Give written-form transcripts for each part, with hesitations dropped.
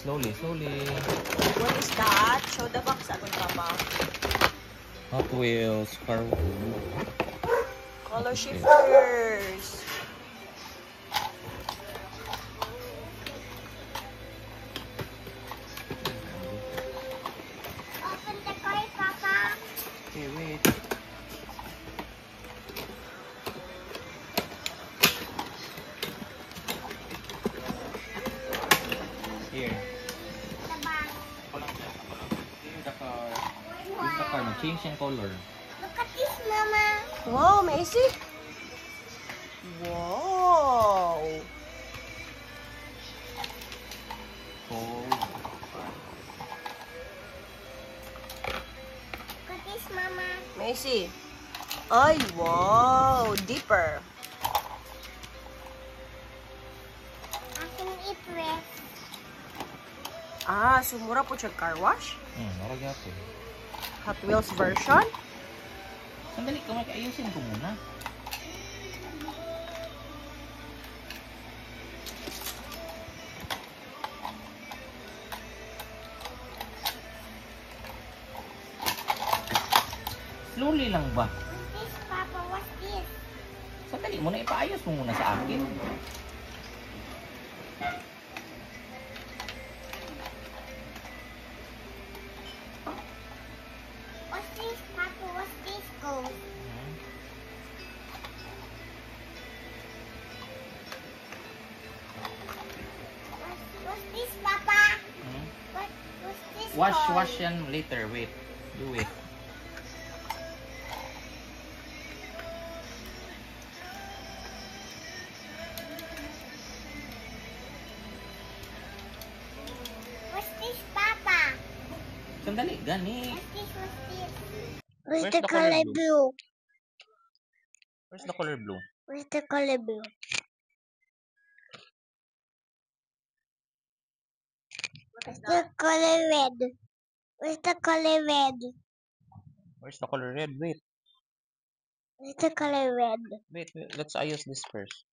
Slowly, slowly. What is that? Show the box, Papa. Hot Wheels, car. Color shifters. Open the car, Papa. Okay, wait. Here. The bag. Here's the car. Here's the car. Mag-change yung color. Look at this, Mama. Wow, Macy. Wow. Cold. Look at this, Mama. Macy. Ay, wow. Deeper. I can eat bread. Ah, sumura po siya car wash. Marag ako. Hot Wheels version. Sandali, ayusin ko muna. Slowly lang ba? What's this, Papa? What's this? Sandali muna, ipaayos mo muna sa akin. What's this, Papa? What's this called? What's this, Papa? What's this called? Wash yan later. Wait. Do it. What's this, Papa? Sandali, gani. What's this? What's this? Where's the color blue? Where's the color blue? Where's the color blue? Where's the color red? Where's the color red? Where's the color red? Wait. Where's the color red? Wait. Let's ayos this first.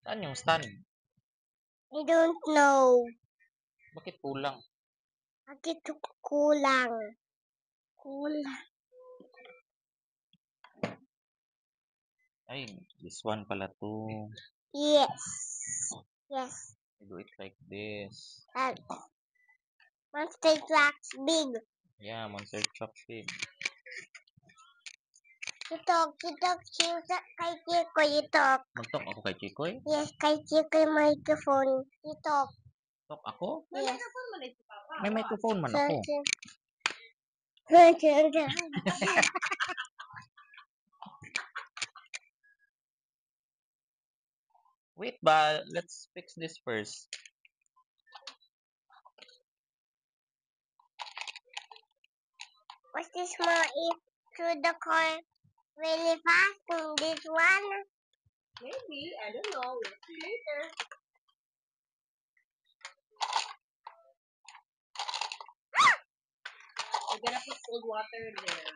Saan yung stand? I don't know. Bakit kulang? Bakit kulang? Kulang. Ay, this one pala to. Yes. Yes. Do it like this. And monster truck's big. Yeah, monster truck shape. Itok, kay Chikoy, itok. Mag-talk ako kay Chikoy? Yes, kay Chikoy microphone. Itok. Talk ako? Yes. May microphone man ako. Wait ba, let's fix this first. What's this more if through the car really fast in this one? Maybe. I don't know. We'll see later. We're gonna put cold water there.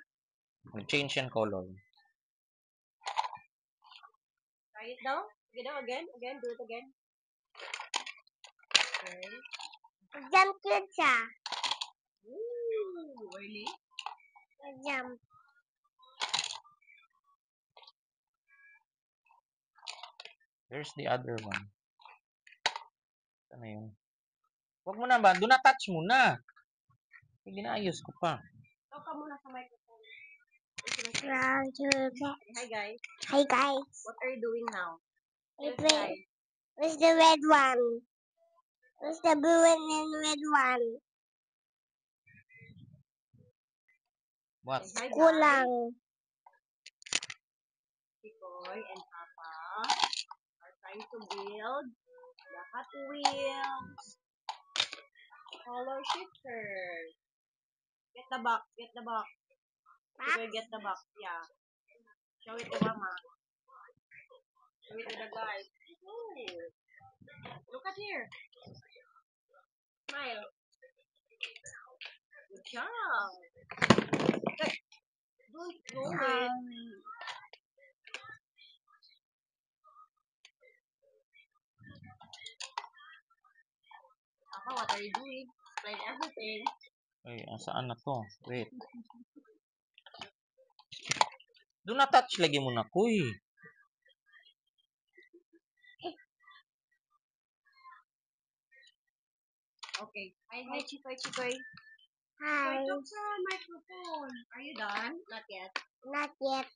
Mag-change yan color. Try it now. Get out again. Again. Do it again. Okay. Jump cute siya. Ooh, really? Jump. There's the other one. Ano yun? Huwag mo na ba? Do not touch muna. Ginaayos ko pa. Talk ka muna sa microphone. Hi guys. Hi guys. What are you doing now? Where's the red one? Where's the blue and red one? What? Hi guys. Kulang. Chikoy and Papa are trying to build the Hot Wheels color shifters. Get the box. Get the box. Chikoy, get the box. Yeah. Show it to Mama. Show it to the guys. Ooh. Look at here. Smile. Good job. Hey, don't throw it. Oh, what are you doing? Explain everything. Ay, saan na to? Wait. Do not touch lagi mo na, kuy. Okay. Hi, Chikoy, Chikoy. Hi. Chikoy, talk sa microphone. Are you done? Not yet. Not yet.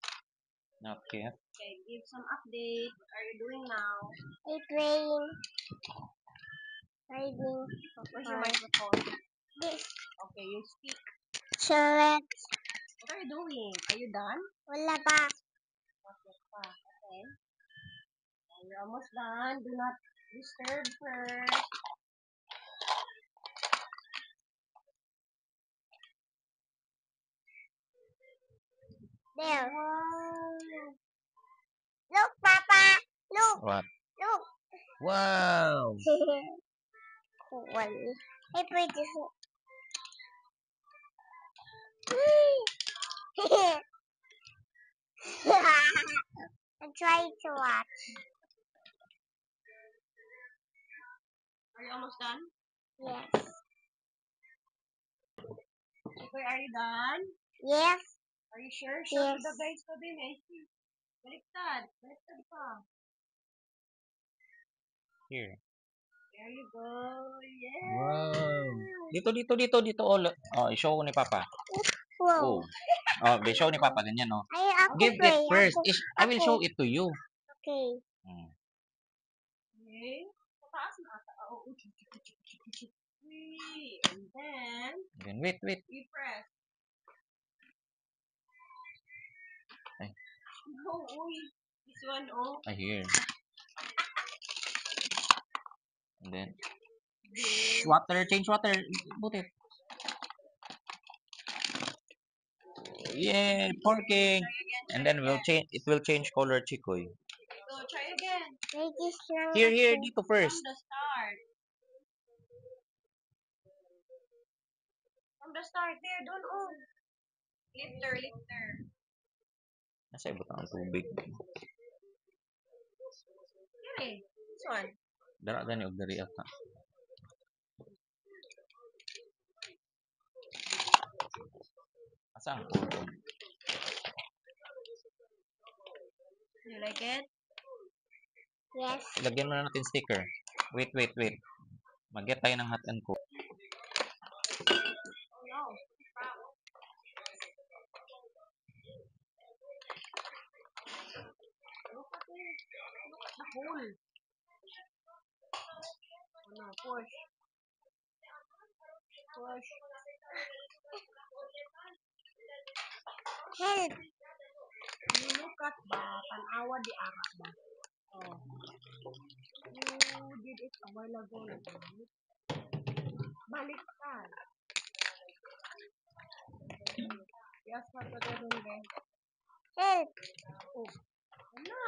Not yet. Okay, give some update. What are you doing now? It's raining. Raining. Where's your microphone? This. Okay, you speak. Select. What are you doing? Are you done? Wala pa. Not yet pa. Okay. And you're almost done. Do not disturb her. There. Wow. Look, Papa. Look. What? Look. Wow! Cool. Hey, put this. I'm trying to watch. Are you almost done? Yes. Okay, are you done? Yes. Are you sure? Show Yes. to the guys to be Messi. Baliktad. Baliktad pa. Here. There you go. Yeah. Wow! Dito. Oh, i-show ko ni Papa. Wow. Oh. Oh, show ni Papa. Ganyan, oh. Ay, ako Give play. it first. I will Ako. show it to you. Okay. Hmm. Okay. Sa taas na ata. Oh, and then, Then, wait. you press. Ay. No, uy. This one, oh. Here. And then, water. Change water. Put it. Yeah, porking. And then it will change color, Chikoy. So, try again. May this lang Here, ako. dito first. From the start. From the start. There, doon, oh. Lifter. Nasa ibutang ang tubig. Okay. This one. Dara gani og diri ata. Asa ang porking? You like it? Yes. Lagyan mo na natin sticker. Wait. Mag-get tayo ng hot and cold. Oh, no. Look at it. Look at the hole. Oh, no. Push. Help. You look at ba? Tanawa di aras ba? Oh. You did it a while ago. Baliktad. Yes, what to do then? Help. Oh. Ano?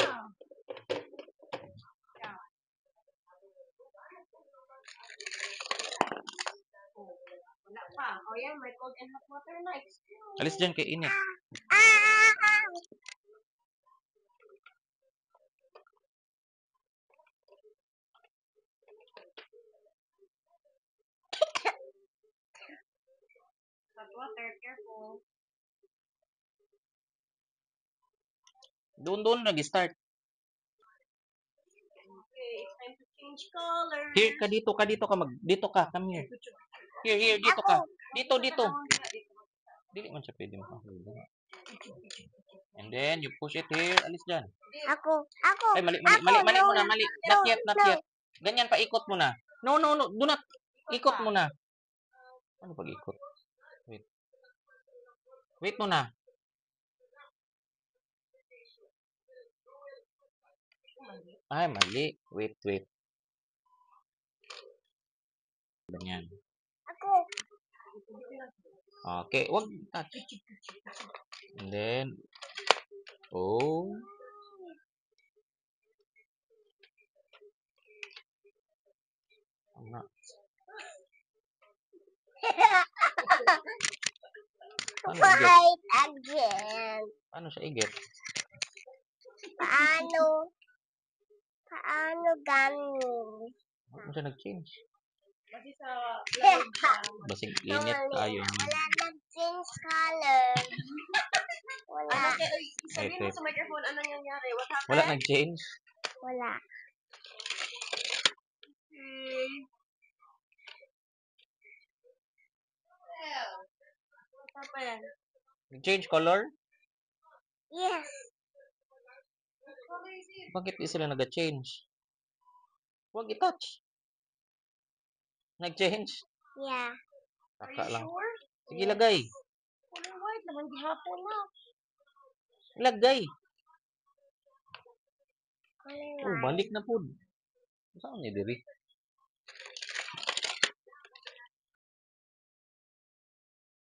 Yeah. Oh. Wala pa. Oh, yeah. May cold and hot water next. Alis dyan kay init. Ah. Hot water. Careful. Doon nag-start. Okay. It's time to change color. Here ka dito ka. Come here. Here, dito ka. Dito. Dili man siya pwede makahulog. And then, you push it here. Alis dyan. Ako. Ay, mali Ako, mo na, no. mali. No, Not yet. Ganyan, paikot mo na. No. Do not. Ikot mo na. Ano pag-ikot? Wait mo na. Ay, mali. Wait. Ganyan. Ako. Okay, wag touch. And then, oh. Ano? Fight again. Paano siya igit? Paano gamit? Huwag mo siya nag-change. Kasi sa cloud ka. Basig init kayo. Wala nag-change color. Wala. Ano kaya, sabihin mo Okay. sa microphone, anong nangyari? What happened? Wala nag-change. Wala. What happened? Nag-change color? Yes. Bakit di sila nag-change? Huwag i-touch. Nag-change. Yeah. Are Taka you lang. sure? Sige, lagay. Color white naman, gihapon na. Lagay. Color Oh, white. balik na po. Saan ni diri?